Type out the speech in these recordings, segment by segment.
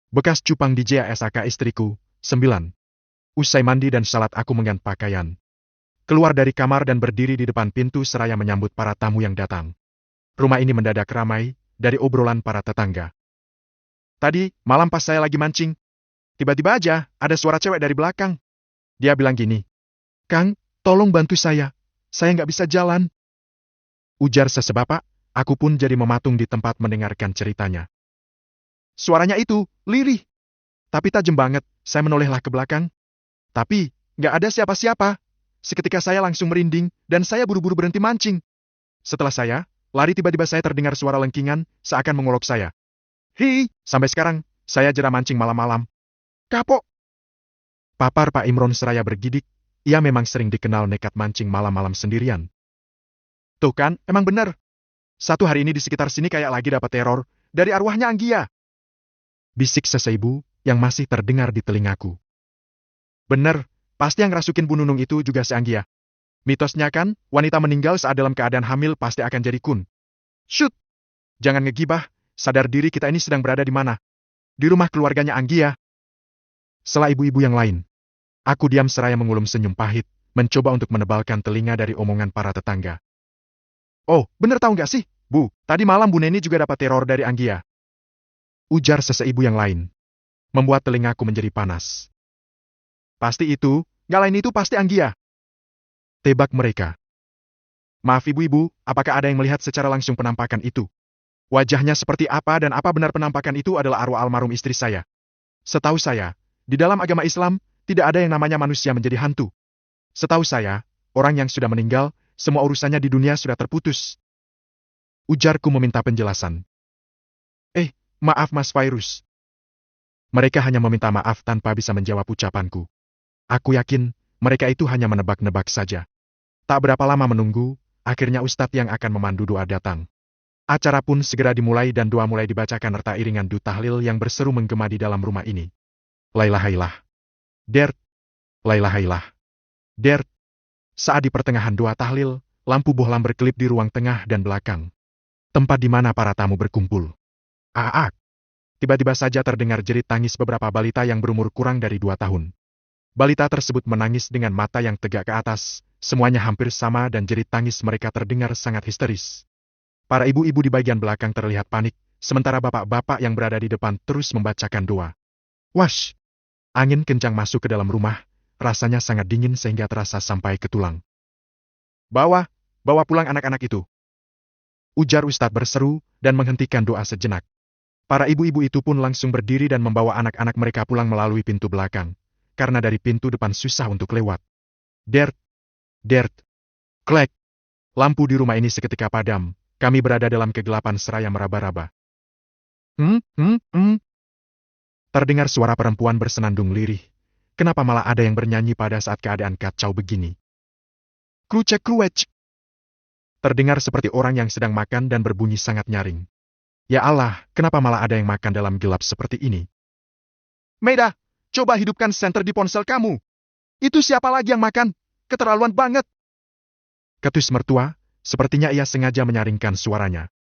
Bekas cupang di JASAK istriku, 9. Usai mandi dan salat aku mengganti pakaian. Keluar dari kamar dan berdiri di depan pintu seraya menyambut para tamu yang datang. Rumah ini mendadak ramai, dari obrolan para tetangga. Tadi, malam pas saya lagi mancing, tiba-tiba aja, ada suara cewek dari belakang. Dia bilang gini, "Kang, tolong bantu saya nggak bisa jalan." Ujar sesebapak, aku pun jadi mematung di tempat mendengarkan ceritanya. Suaranya itu, lirih. Tapi tajam banget, saya menolehlah ke belakang. Tapi, nggak ada siapa-siapa. Seketika saya langsung merinding, dan saya buru-buru berhenti mancing. Setelah saya lari tiba-tiba saya terdengar suara lengkingan, seakan mengolok saya. "Hei, sampai sekarang, saya jera mancing malam-malam." "Kapok!" papar Pak Imron seraya bergidik, ia memang sering dikenal nekat mancing malam-malam sendirian. "Tuh kan, emang bener. Satu hari ini di sekitar sini kayak lagi dapat teror, dari arwahnya Anggia." Bisik seseibu, yang masih terdengar di telingaku. "Bener, pasti yang rasukin Bu Nunung itu juga si Anggia. Mitosnya kan, wanita meninggal saat dalam keadaan hamil pasti akan jadi kun." "Shoot! Jangan ngegibah, sadar diri kita ini sedang berada di mana. Di rumah keluarganya Anggia." Setelah ibu-ibu yang lain, aku diam seraya mengulum senyum pahit, mencoba untuk menebalkan telinga dari omongan para tetangga. "Oh, bener tahu nggak sih, Bu, tadi malam Bu Neni juga dapat teror dari Anggia." Ujar seseibu yang lain, membuat telingaku menjadi panas. "Pasti itu, nggak lain itu pasti Anggia." Tebak mereka. "Maaf ibu-ibu, apakah ada yang melihat secara langsung penampakan itu? Wajahnya seperti apa dan apa benar penampakan itu adalah arwah almarhum istri saya? Setahu saya, di dalam agama Islam, tidak ada yang namanya manusia menjadi hantu. Setahu saya, orang yang sudah meninggal, semua urusannya di dunia sudah terputus." Ujarku meminta penjelasan. Maaf Mas Virus." Mereka hanya meminta maaf tanpa bisa menjawab ucapanku. Aku yakin, mereka itu hanya menebak-nebak saja. Tak berapa lama menunggu, akhirnya Ustadz yang akan memandu doa datang. Acara pun segera dimulai dan doa mulai dibacakan serta iringan du tahlil yang berseru menggema di dalam rumah ini. Lailahailah. Dert. Lailahailah. Dert. Saat di pertengahan doa tahlil, lampu bohlam berkelip di ruang tengah dan belakang. Tempat di mana para tamu berkumpul. Aak. Tiba-tiba saja terdengar jerit tangis beberapa balita yang berumur kurang dari 2 tahun. Balita tersebut menangis dengan mata yang tegak ke atas, semuanya hampir sama dan jerit tangis mereka terdengar sangat histeris. Para ibu-ibu di bagian belakang terlihat panik, sementara bapak-bapak yang berada di depan terus membacakan doa. Wash! Angin kencang masuk ke dalam rumah, rasanya sangat dingin sehingga terasa sampai ke tulang. Bawa pulang anak-anak itu." Ujar Ustadz berseru dan menghentikan doa sejenak. Para ibu-ibu itu pun langsung berdiri dan membawa anak-anak mereka pulang melalui pintu belakang, karena dari pintu depan susah untuk lewat. Dert, dert, klek. Lampu di rumah ini seketika padam, kami berada dalam kegelapan seraya meraba-raba. Terdengar suara perempuan bersenandung lirih. Kenapa malah ada yang bernyanyi pada saat keadaan kacau begini? Krucek-kruec. Terdengar seperti orang yang sedang makan dan berbunyi sangat nyaring. Ya Allah, kenapa malah ada yang makan dalam gelap seperti ini? "Meida, coba hidupkan senter di ponsel kamu. Itu siapa lagi yang makan? Keterlaluan banget." Ketus mertua, sepertinya ia sengaja menyaringkan suaranya.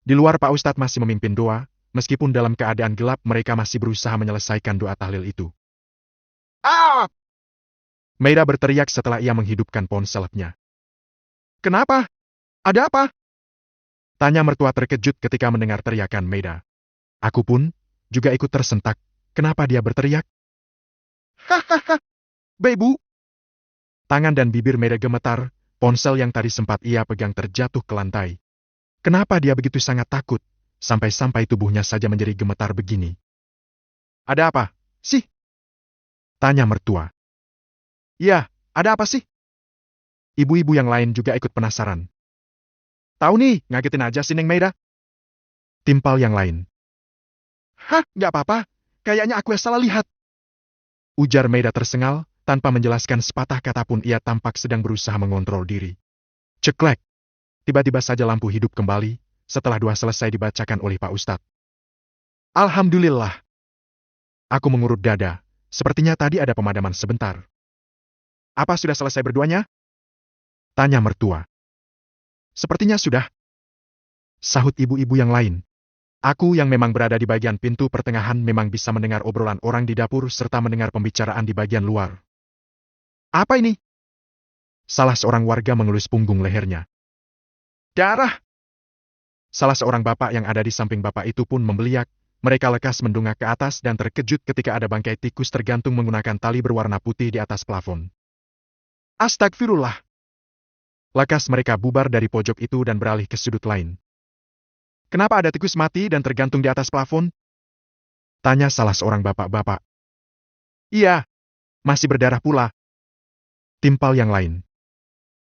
Di luar Pak Ustadz masih memimpin doa, meskipun dalam keadaan gelap mereka masih berusaha menyelesaikan doa tahlil itu. "Ah!" Meida berteriak setelah ia menghidupkan ponselnya. "Kenapa? Ada apa?" Tanya mertua terkejut ketika mendengar teriakan Meida. Aku pun juga ikut tersentak. Kenapa dia berteriak? "Hahaha, Bebu." Tangan dan bibir Meida gemetar, ponsel yang tadi sempat ia pegang terjatuh ke lantai. Kenapa dia begitu sangat takut, sampai-sampai tubuhnya saja menjadi gemetar begini? "Ada apa, sih?" Tanya mertua. "Iya, ada apa sih?" Ibu-ibu yang lain juga ikut penasaran. "Tahu nih, ngagetin aja si Neng Meida." Timpal yang lain. "Hah, nggak apa-apa, kayaknya aku yang salah lihat." Ujar Meida tersengal, tanpa menjelaskan sepatah kata pun ia tampak sedang berusaha mengontrol diri. Ceklek. Tiba-tiba saja lampu hidup kembali, setelah doa selesai dibacakan oleh Pak Ustadz. Alhamdulillah. Aku mengurut dada, sepertinya tadi ada pemadaman sebentar. "Apa sudah selesai berduanya?" Tanya mertua. "Sepertinya sudah." Sahut ibu-ibu yang lain. Aku yang memang berada di bagian pintu pertengahan memang bisa mendengar obrolan orang di dapur serta mendengar pembicaraan di bagian luar. Apa ini? Salah seorang warga mengelus punggung lehernya. Darah! Salah seorang bapak yang ada di samping bapak itu pun membeliak. Mereka lekas mendongak ke atas dan terkejut ketika ada bangkai tikus tergantung menggunakan tali berwarna putih di atas plafon. Astagfirullah! Lekas mereka bubar dari pojok itu dan beralih ke sudut lain. Kenapa ada tikus mati dan tergantung di atas plafon? Tanya salah seorang bapak-bapak. Iya, masih berdarah pula. Timpal yang lain.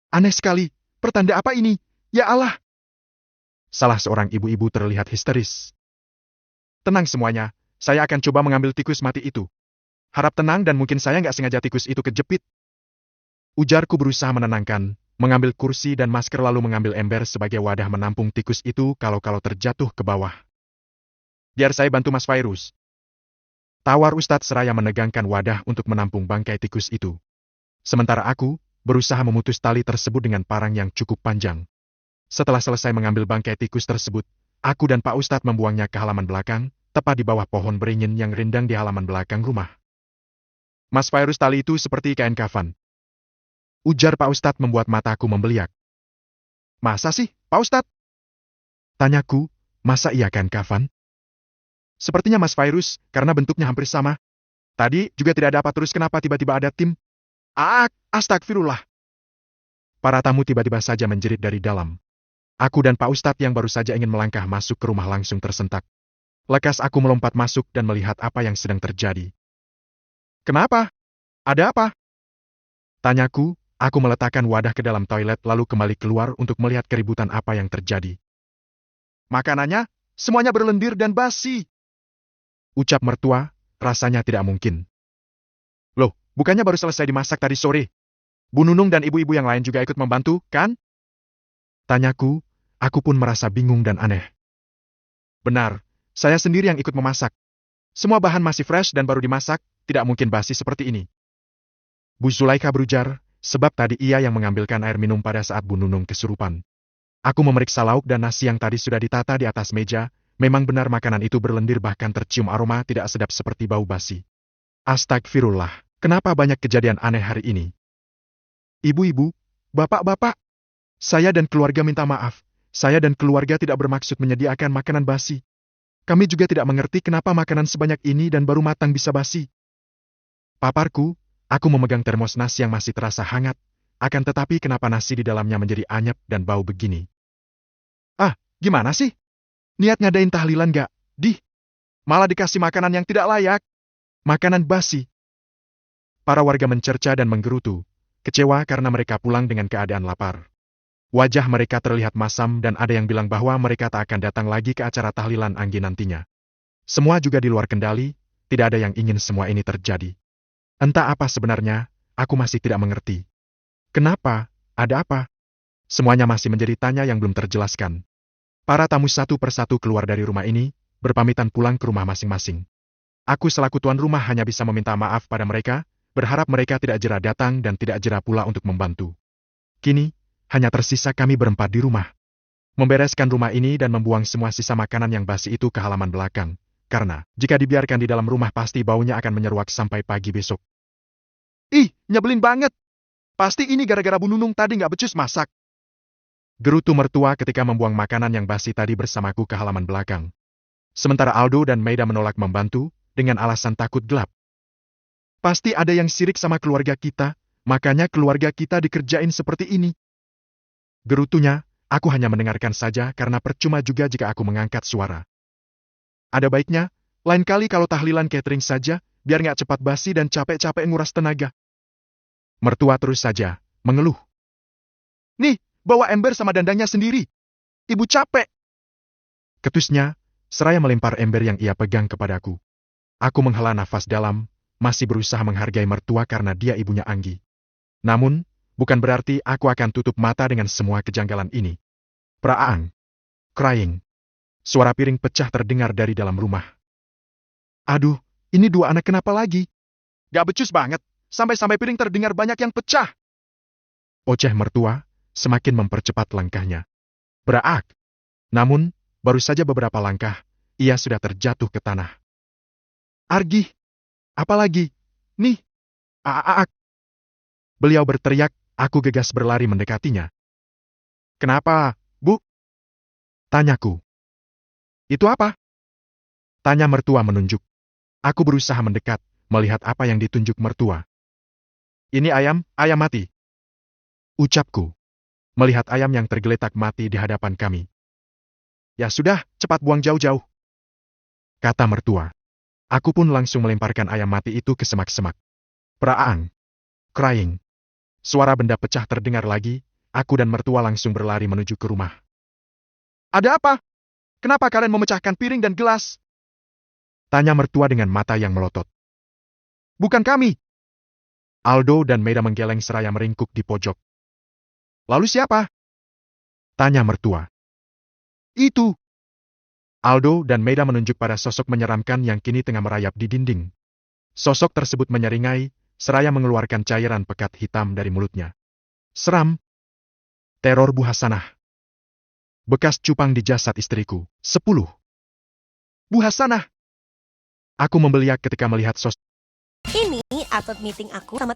Aneh sekali, pertanda apa ini? Ya Allah! Salah seorang ibu-ibu terlihat histeris. Tenang semuanya, saya akan coba mengambil tikus mati itu. Harap tenang dan mungkin saya nggak sengaja tikus itu kejepit. Ujarku berusaha menenangkan, mengambil kursi dan masker lalu mengambil ember sebagai wadah menampung tikus itu kalau terjatuh ke bawah. Biar saya bantu Mas Virus. Tawar Ustadz seraya menegangkan wadah untuk menampung bangkai tikus itu. Sementara aku, berusaha memutus tali tersebut dengan parang yang cukup panjang. Setelah selesai mengambil bangkai tikus tersebut, aku dan Pak Ustadz membuangnya ke halaman belakang, tepat di bawah pohon beringin yang rindang di halaman belakang rumah. Mas Virus, tali itu seperti kain kafan. Ujar Pak Ustadz membuat mataku membeliak. Masa sih, Pak Ustadz? Tanyaku, masa iya kain kafan? Sepertinya Mas Virus, karena bentuknya hampir sama. Tadi juga tidak ada apa terus kenapa tiba-tiba ada tim? Astagfirullah. Para tamu tiba-tiba saja menjerit dari dalam. Aku dan Pak Ustadz yang baru saja ingin melangkah masuk ke rumah langsung tersentak. Lekas aku melompat masuk dan melihat apa yang sedang terjadi. Kenapa? Ada apa? Tanyaku. Aku meletakkan wadah ke dalam toilet lalu kembali keluar untuk melihat keributan apa yang terjadi. Makanannya, semuanya berlendir dan basi. Ucap mertua, rasanya tidak mungkin. Loh, bukannya baru selesai dimasak tadi sore? Bu Nunung dan ibu-ibu yang lain juga ikut membantu, kan? Tanyaku, aku pun merasa bingung dan aneh. Benar, saya sendiri yang ikut memasak. Semua bahan masih fresh dan baru dimasak, tidak mungkin basi seperti ini. Bu Zulaika berujar, sebab tadi ia yang mengambilkan air minum pada saat Bu Nunung kesurupan. Aku memeriksa lauk dan nasi yang tadi sudah ditata di atas meja, memang benar makanan itu berlendir bahkan tercium aroma tidak sedap seperti bau basi. Astagfirullah, kenapa banyak kejadian aneh hari ini? Ibu-ibu, bapak-bapak, saya dan keluarga minta maaf, saya dan keluarga tidak bermaksud menyediakan makanan basi. Kami juga tidak mengerti kenapa makanan sebanyak ini dan baru matang bisa basi. Paparku, aku memegang termos nasi yang masih terasa hangat, akan tetapi kenapa nasi di dalamnya menjadi anyep dan bau begini? Gimana sih? Niat ngadain tahlilan gak? Malah dikasih makanan yang tidak layak. Makanan basi. Para warga mencerca dan menggerutu, kecewa karena mereka pulang dengan keadaan lapar. Wajah mereka terlihat masam dan ada yang bilang bahwa mereka tak akan datang lagi ke acara tahlilan Anggi nantinya. Semua juga di luar kendali, tidak ada yang ingin semua ini terjadi. Entah apa sebenarnya, aku masih tidak mengerti. Kenapa? Ada apa? Semuanya masih menjadi tanya yang belum terjelaskan. Para tamu satu persatu keluar dari rumah ini, berpamitan pulang ke rumah masing-masing. Aku selaku tuan rumah hanya bisa meminta maaf pada mereka, berharap mereka tidak jera datang dan tidak jera pula untuk membantu. Kini, hanya tersisa kami berempat di rumah. Membereskan rumah ini dan membuang semua sisa makanan yang basi itu ke halaman belakang, karena jika dibiarkan di dalam rumah pasti baunya akan menyeruak sampai pagi besok. Nyebelin banget! Pasti ini gara-gara Bu Nunung tadi nggak becus masak. Gerutu mertua ketika membuang makanan yang basi tadi bersamaku ke halaman belakang. Sementara Aldo dan Maida menolak membantu, dengan alasan takut gelap. Pasti ada yang sirik sama keluarga kita, makanya keluarga kita dikerjain seperti ini. Gerutunya, aku hanya mendengarkan saja karena percuma juga jika aku mengangkat suara. Ada baiknya, lain kali kalau tahlilan catering saja, biar nggak cepat basi dan capek-capek nguras tenaga. Mertua terus saja, mengeluh. Nih, bawa ember sama dandangnya sendiri. Ibu capek. Ketusnya, seraya melempar ember yang ia pegang kepadaku. Aku menghela nafas dalam, masih berusaha menghargai mertua karena dia ibunya Anggi. Namun, bukan berarti aku akan tutup mata dengan semua kejanggalan ini. Praang. Crying. Suara piring pecah terdengar dari dalam rumah. Aduh, ini dua anak kenapa lagi? Gak becus banget, sampai-sampai piring terdengar banyak yang pecah. Oceh mertua, semakin mempercepat langkahnya. Braak. Namun, baru saja beberapa langkah, ia sudah terjatuh ke tanah. Argi! Apalagi? Nih! Aaak! Beliau berteriak, aku gegas berlari mendekatinya. Kenapa, Bu? Tanyaku. Itu apa? Tanya mertua menunjuk. Aku berusaha mendekat, melihat apa yang ditunjuk mertua. Ini ayam mati. Ucapku. Melihat ayam yang tergeletak mati di hadapan kami. Ya sudah, cepat buang jauh-jauh. Kata mertua. Aku pun langsung melemparkan ayam mati itu ke semak-semak. Praang. Crying. Suara benda pecah terdengar lagi, aku dan mertua langsung berlari menuju ke rumah. Ada apa? Kenapa kalian memecahkan piring dan gelas? Tanya mertua dengan mata yang melotot. Bukan kami. Aldo dan Meda menggeleng seraya meringkuk di pojok. Lalu siapa? Tanya mertua. Itu. Aldo dan Meda menunjuk pada sosok menyeramkan yang kini tengah merayap di dinding. Sosok tersebut menyeringai, seraya mengeluarkan cairan pekat hitam dari mulutnya. Seram. Teror Bu Hasanah. Bekas cupang di jasad istriku. 10. Bu Hasanah. Aku membeliak ketika melihat sosok. Ini upload meeting aku sama